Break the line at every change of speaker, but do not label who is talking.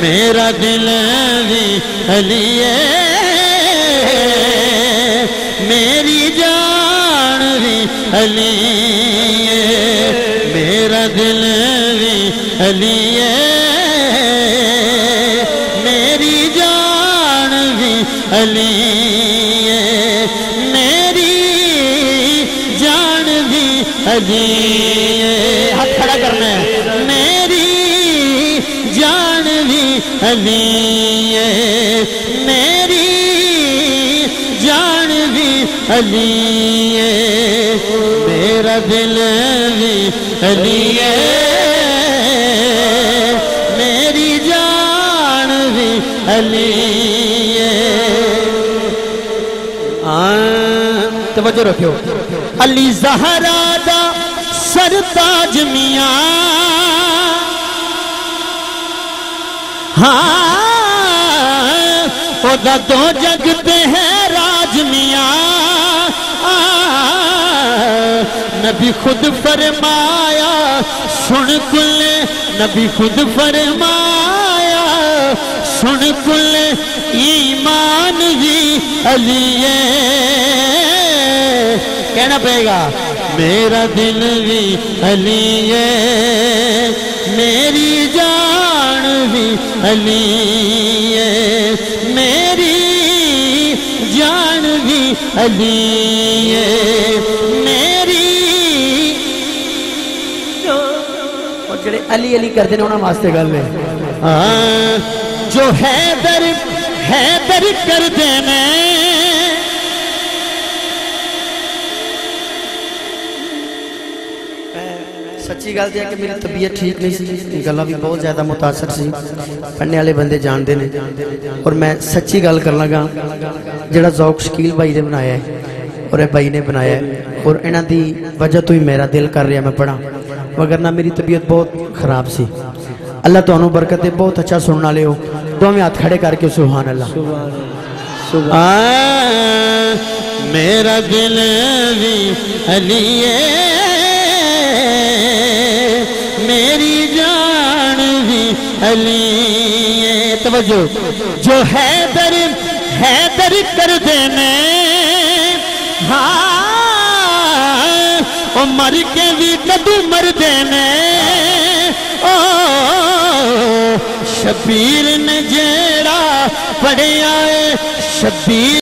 میرا دل بھی علی ہے، میری جان بھی علی ہے، میرا دل بھی علی ہے، میری جان بھی علی ہے، میری جان بھی علی ہے۔ ہاتھ کھڑا کرنا ہے، میری جان بھی علی ہے، میری جان بھی علی ہے، میرا دل بھی علی ہے، میری جان بھی علی ہے۔ توجہ رکھو، علی زہرا دا سرتاج میاں، ہاں او دا دو جگ تے ہے راج میاں، نبی خود فرمایا سن کل، نبی خود فرمایا سن کل ایمان بھی علی ہے۔ کہنا پڑے گا، میرا دل بھی علی ہے، میری جان بھی علی ہے، میری جان بھی علی ہے، میری اور جڑے علی علی کر دینا انہاں واسطے گل ہے، جو حیدر حیدر کر دینا، سچی گل ہے کہ میری طبیعت ٹھیک نہیں سی، گلاں بھی بہت زیادہ متاثر سی، پڑھنے والے بندے جانتے ہیں، اور میں سچی گل کر لگا جڑا ذوق شکیل بھائی نے بنایا ہے اور اے بھائی نے بنایا ہے، اور انہاں دی وجہ تو ہی میرا دل کر رہا میں پڑھا، وگرنہ میری طبیعت بہت خراب سی۔ اللہ تانوں برکت دے، بہت اچھا سننے والے ہو، دونوں ہاتھ کھڑے کر کے سبحان اللہ۔ میرا دل بھی علی ہے، میری جان بھی علی ہے۔ توجہ، جو حیدر حیدر کر دینے، ہاں او مر کے بھی کدو مر دینے، شبیر نے جیڑا پڑھیا ہے، شبیر